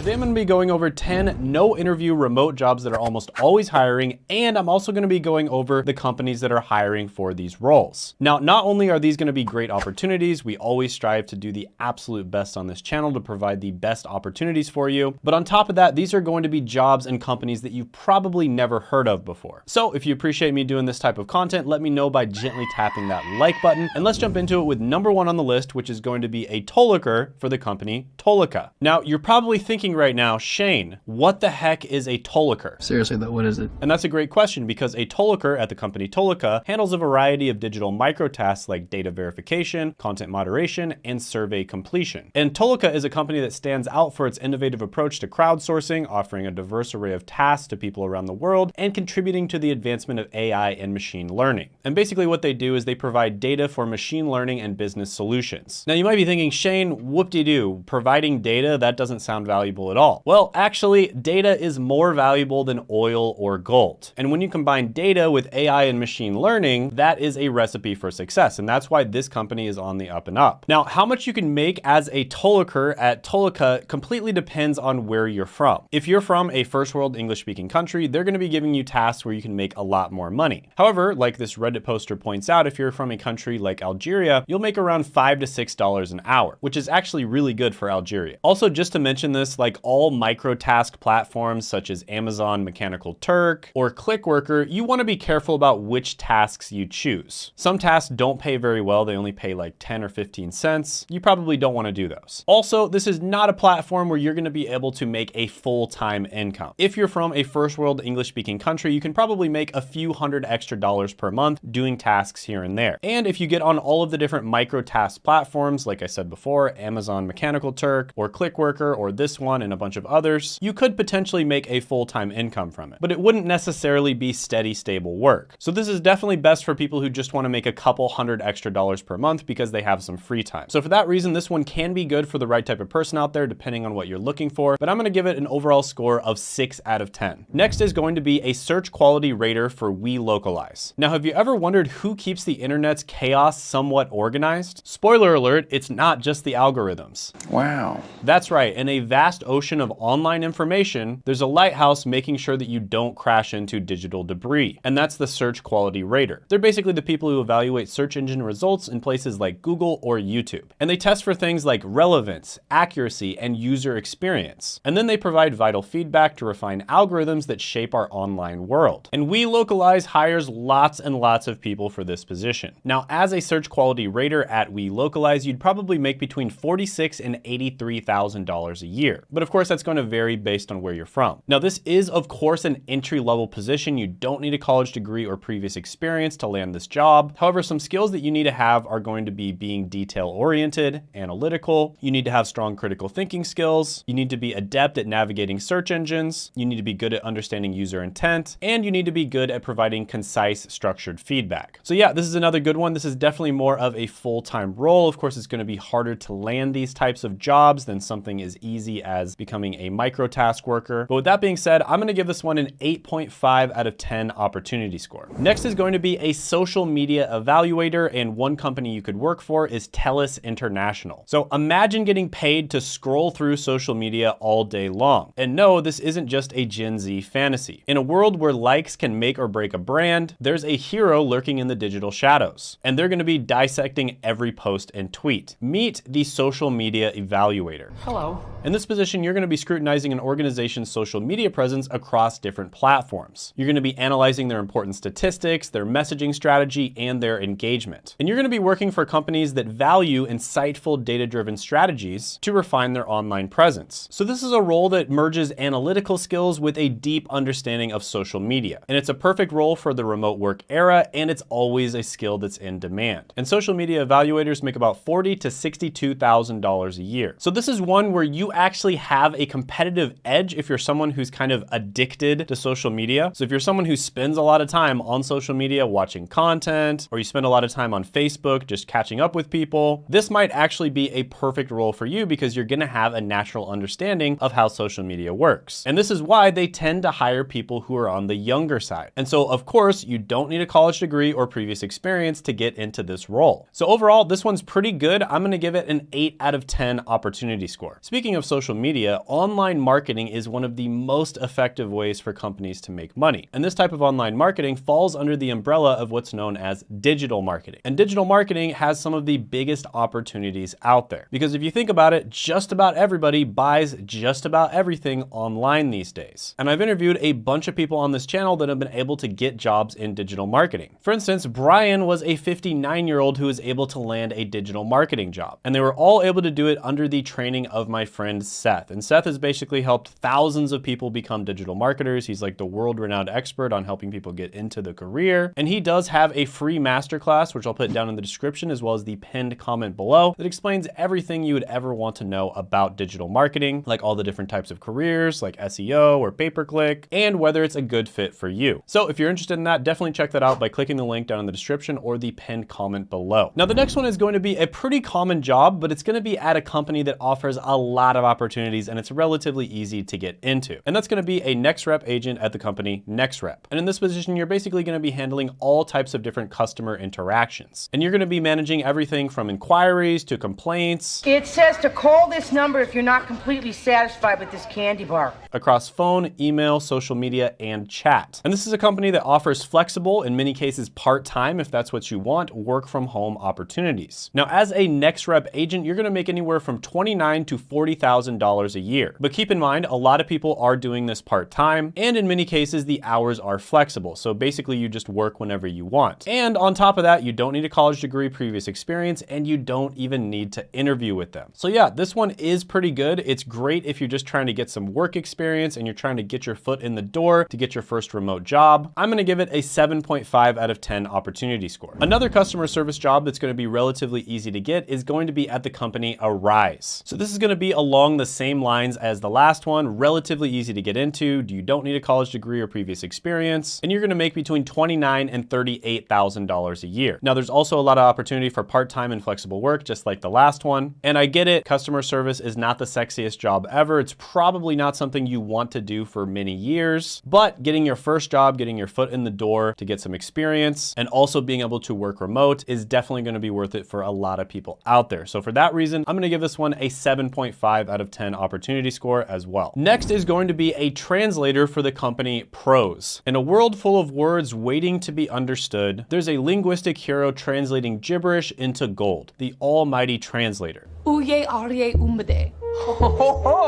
Today I'm going to be going over 10 no interview remote jobs that are almost always hiring, and I'm also going to be going over the companies that are hiring for these roles. Now, not only are these going to be great opportunities, we always strive to do the absolute best on this channel to provide the best opportunities for you, but on top of that, these are going to be jobs and companies that you've probably never heard of before. So if you appreciate me doing this type of content, let me know by gently tapping that like button, and let's jump into it with number one on the list, which is going to be a Tolliker for the company Tolliker. Now, you're probably thinking right now, Shane, what the heck is a Tolliker? Seriously though, what is it? And that's a great question, because a Tolliker at the company Tolliker handles a variety of digital micro tasks like data verification, content moderation, and survey completion. And Tolliker is a company that stands out for its innovative approach to crowdsourcing, offering a diverse array of tasks to people around the world, and contributing to the advancement of AI and machine learning. And basically what they do is they provide data for machine learning and business solutions. Now you might be thinking, Shane, whoop-de-doo, providing data, that doesn't sound valuable at all. Well, actually, data is more valuable than oil or gold. And when you combine data with AI and machine learning, that is a recipe for success. And that's why this company is on the up and up. Now, how much you can make as a Tolliker at Tolliker completely depends on where you're from. If you're from a first world English speaking country, they're going to be giving you tasks where you can make a lot more money. However, like this Reddit poster points out, if you're from a country like Algeria, you'll make around $5 to $6 an hour, which is actually really good for Algeria. Also, just to mention this, like all micro task platforms such as Amazon Mechanical Turk or Clickworker, you want to be careful about which tasks you choose. Some tasks don't pay very well. They only pay like 10 or 15 cents. You probably don't want to do those. Also, this is not a platform where you're going to be able to make a full-time income. If you're from a first world English speaking country, you can probably make a few $100 extra per month doing tasks here and there. And if you get on all of the different micro task platforms, like I said before, Amazon Mechanical Turk or Clickworker or this one and a bunch of others, you could potentially make a full-time income from it, but it wouldn't necessarily be steady, stable work. So this is definitely best for people who just want to make a couple $100 extra per month because they have some free time. So for that reason, this one can be good for the right type of person out there, depending on what you're looking for, but I'm going to give it an overall score of 6 out of 10. Next is going to be a search quality rater for WeLocalize. Now, have you ever wondered who keeps the internet's chaos somewhat organized? Spoiler alert, it's not just the algorithms. Wow. That's right, in a vast ocean of online information, there's a lighthouse making sure that you don't crash into digital debris, and that's the search quality rater. They're basically the people who evaluate search engine results in places like Google or YouTube, and they test for things like relevance, accuracy, and user experience. And then they provide vital feedback to refine algorithms that shape our online world. And WeLocalize hires lots and lots of people for this position. Now, as a search quality rater at WeLocalize, you'd probably make between $46,000 and $83,000 a year. But of course, that's going to vary based on where you're from. Now, this is, of course, an entry-level position. You don't need a college degree or previous experience to land this job. However, some skills that you need to have are going to be being detail-oriented, analytical. You need to have strong critical thinking skills. You need to be adept at navigating search engines. You need to be good at understanding user intent, and you need to be good at providing concise, structured feedback. So yeah, this is another good one. This is definitely more of a full-time role. Of course, it's going to be harder to land these types of jobs than something as easy as becoming a micro task worker. But with that being said, I'm going to give this one an 8.5 out of 10 opportunity score. Next is going to be a social media evaluator, and one company you could work for is TELUS International. So imagine getting paid to scroll through social media all day long. And no, this isn't just a Gen Z fantasy. In a world where likes can make or break a brand, there's a hero lurking in the digital shadows, and they're going to be dissecting every post and tweet. Meet the social media evaluator. Hello. In this position, you're going to be scrutinizing an organization's social media presence across different platforms. You're going to be analyzing their important statistics, their messaging strategy, and their engagement. And you're going to be working for companies that value insightful data-driven strategies to refine their online presence. So this is a role that merges analytical skills with a deep understanding of social media. And it's a perfect role for the remote work era, and it's always a skill that's in demand. And social media evaluators make about $40,000 to $62,000 a year. So this is one where you actually have a competitive edge if you're someone who's kind of addicted to social media. So if you're someone who spends a lot of time on social media watching content, or you spend a lot of time on Facebook just catching up with people, this might actually be a perfect role for you because you're gonna have a natural understanding of how social media works. And this is why they tend to hire people who are on the younger side. And so of course, you don't need a college degree or previous experience to get into this role. So overall, this one's pretty good. I'm gonna give it an 8 out of 10 opportunity score. Speaking of of social media, online marketing is one of the most effective ways for companies to make money. And this type of online marketing falls under the umbrella of what's known as digital marketing. And digital marketing has some of the biggest opportunities out there. Because if you think about it, just about everybody buys just about everything online these days. And I've interviewed a bunch of people on this channel that have been able to get jobs in digital marketing. For instance, Brian was a 59-year-old who was able to land a digital marketing job. And they were all able to do it under the training of my friend Seth. And Seth has basically helped thousands of people become digital marketers. He's like the world-renowned expert on helping people get into the career. And he does have a free masterclass, which I'll put down in the description, as well as the pinned comment below, that explains everything you would ever want to know about digital marketing, like all the different types of careers, like SEO or pay-per-click, and whether it's a good fit for you. So if you're interested in that, definitely check that out by clicking the link down in the description or the pinned comment below. Now, the next one is going to be a pretty common job, but it's going to be at a company that offers a lot of opportunities and it's relatively easy to get into. And that's going to be a NextRep agent at the company NextRep. And in this position, you're basically going to be handling all types of different customer interactions. And you're going to be managing everything from inquiries to complaints. It says to call this number if you're not completely satisfied with this candy bar. Across phone, email, social media, and chat. And this is a company that offers flexible, in many cases part-time, if that's what you want, work from home opportunities. Now, as a NextRep agent, you're going to make anywhere from $29,000 to $40,000 a year. But keep in mind, a lot of people are doing this part-time, and in many cases, the hours are flexible. So basically, you just work whenever you want. And on top of that, you don't need a college degree, previous experience, and you don't even need to interview with them. So yeah, this one is pretty good. It's great if you're just trying to get some work experience and you're trying to get your foot in the door to get your first remote job. I'm going to give it a 7.5 out of 10 opportunity score. Another customer service job that's going to be relatively easy to get is going to be at the company Arise. So this is going to be along the same lines as the last one, relatively easy to get into. You don't need a college degree or previous experience, and you're going to make between $29,000 and $38,000 a year. Now, there's also a lot of opportunity for part-time and flexible work, just like the last one. And I get it, customer service is not the sexiest job ever. It's probably not something you want to do for many years, but getting your first job, getting your foot in the door to get some experience, and also being able to work remote is definitely going to be worth it for a lot of people out there. So for that reason, I'm going to give this one a 7.5 out of 10 opportunity score as well. Next is going to be a translator for the company Prose. In a world full of words waiting to be understood, there's a linguistic hero translating gibberish into gold, the almighty translator.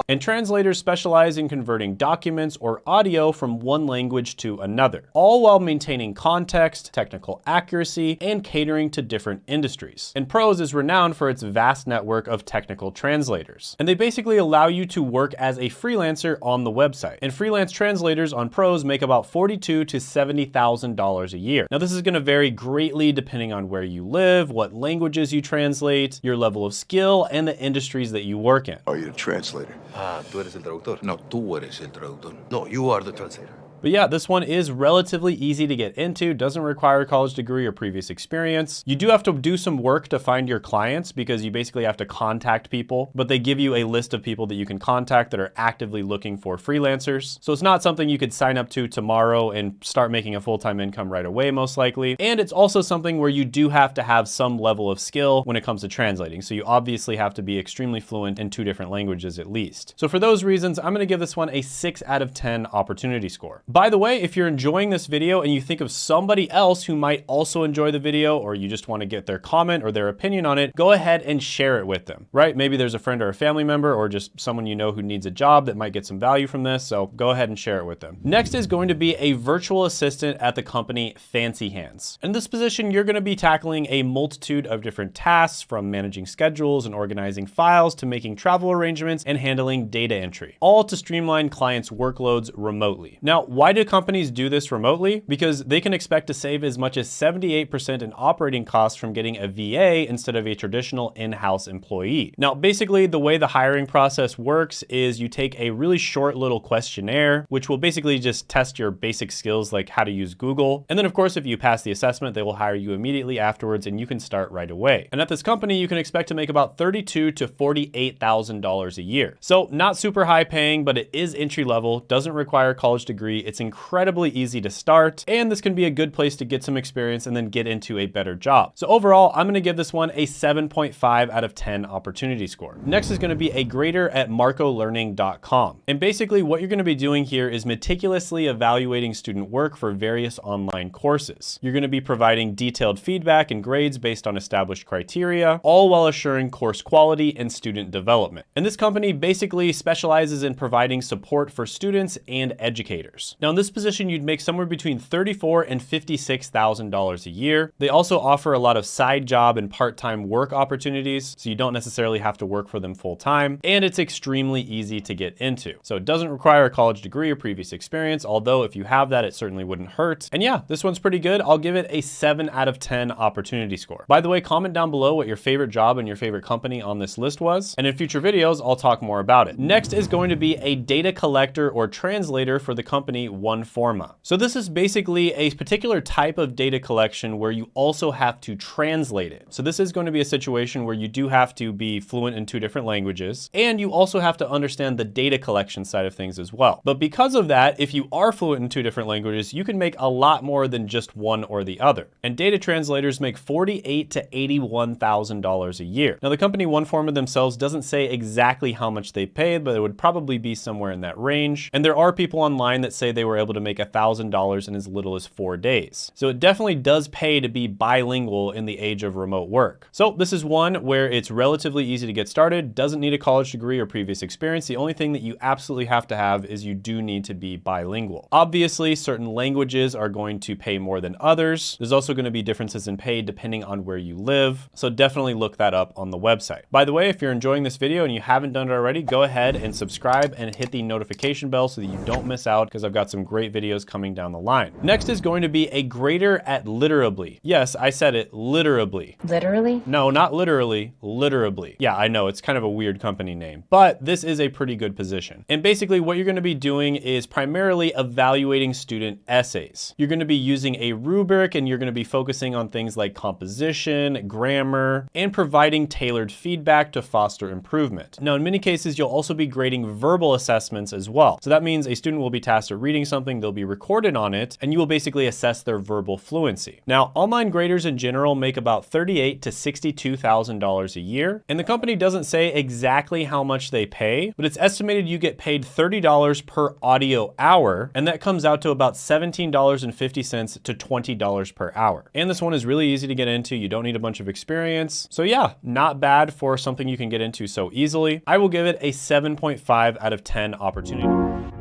And translators specialize in converting documents or audio from one language to another, all while maintaining context, technical accuracy, and catering to different industries. And Prose is renowned for its vast network of technical translators. And they basically allow you to work as a freelancer on the website. And freelance translators on Prose make about $42,000 to $70,000 a year. Now, this is going to vary greatly depending on where you live, what languages you translate, your level of skill, and the industries that you work in. Are you a translator? Tú eres el traductor. No, tú eres el traductor. No, you are the translator. But yeah, this one is relatively easy to get into, doesn't require a college degree or previous experience. You do have to do some work to find your clients because you basically have to contact people, but they give you a list of people that you can contact that are actively looking for freelancers. So it's not something you could sign up to tomorrow and start making a full-time income right away, most likely. And it's also something where you do have to have some level of skill when it comes to translating. So you obviously have to be extremely fluent in 2 different languages at least. So for those reasons, I'm going to give this one a 6 out of 10 opportunity score. By the way, if you're enjoying this video and you think of somebody else who might also enjoy the video, or you just want to get their comment or their opinion on it, go ahead and share it with them, right? Maybe there's a friend or a family member or just someone you know who needs a job that might get some value from this, so go ahead and share it with them. Next is going to be a virtual assistant at the company Fancy Hands. In this position, you're going to be tackling a multitude of different tasks, from managing schedules and organizing files to making travel arrangements and handling data entry, all to streamline clients' workloads remotely. Now, why do companies do this remotely? Because they can expect to save as much as 78% in operating costs from getting a VA instead of a traditional in-house employee. Now, basically, the way the hiring process works is you take a really short little questionnaire, which will basically just test your basic skills like how to use Google. And then, of course, if you pass the assessment, they will hire you immediately afterwards and you can start right away. And at this company, you can expect to make about $32,000 to $48,000 a year. So not super high paying, but it is entry level, doesn't require a college degree, It's incredibly easy to start, and this can be a good place to get some experience and then get into a better job. So overall, I'm gonna give this one a 7.5 out of 10 opportunity score. Next is gonna be a grader at marcolearning.com. And basically what you're gonna be doing here is meticulously evaluating student work for various online courses. You're gonna be providing detailed feedback and grades based on established criteria, all while assuring course quality and student development. And this company basically specializes in providing support for students and educators. Now in this position, you'd make somewhere between $34,000 and $56,000 a year. They also offer a lot of side job and part-time work opportunities, so you don't necessarily have to work for them full-time, and it's extremely easy to get into. So it doesn't require a college degree or previous experience, although if you have that, it certainly wouldn't hurt. And yeah, this one's pretty good. I'll give it a 7 out of 10 opportunity score. By the way, comment down below what your favorite job and your favorite company on this list was, and in future videos, I'll talk more about it. Next is going to be a data collector or translator for the company OneForma. So this is basically a particular type of data collection where you also have to translate it. So this is going to be a situation where you do have to be fluent in 2 different languages, and you also have to understand the data collection side of things as well. But because of that, if you are fluent in 2 different languages, you can make a lot more than just one or the other. And data translators make $48,000 to $81,000 a year. Now the company OneForma themselves doesn't say exactly how much they paid, but it would probably be somewhere in that range. And there are people online that say they were able to make $1,000 in as little as 4 days. So it definitely does pay to be bilingual in the age of remote work. So this is one where it's relatively easy to get started, doesn't need a college degree or previous experience. The only thing that you absolutely have to have is you do need to be bilingual. Obviously, certain languages are going to pay more than others. There's also going to be differences in pay depending on where you live. So definitely look that up on the website. By the way, if you're enjoying this video and you haven't done it already, go ahead and subscribe and hit the notification bell so that you don't miss out, because I've got some great videos coming down the line. Next is going to be a grader at Literably. Yes, I said it, Literably. Literally? No, not literally, Literably. Yeah, I know, it's kind of a weird company name, but this is a pretty good position. And basically what you're going to be doing is primarily evaluating student essays. You're going to be using a rubric, and you're going to be focusing on things like composition, grammar, and providing tailored feedback to foster improvement. Now, in many cases, you'll also be grading verbal assessments as well. So that means a student will be tasked at reading something, they'll be recorded on it, and you will basically assess their verbal fluency. Now, online graders in general make about $38,000 to $62,000 a year, and the company doesn't say exactly how much they pay, but it's estimated you get paid $30 per audio hour, and that comes out to about $17.50 to $20 per hour. And this one is really easy to get into. You don't need a bunch of experience. So yeah, not bad for something you can get into so easily. I will give it a 7.5 out of 10 opportunity.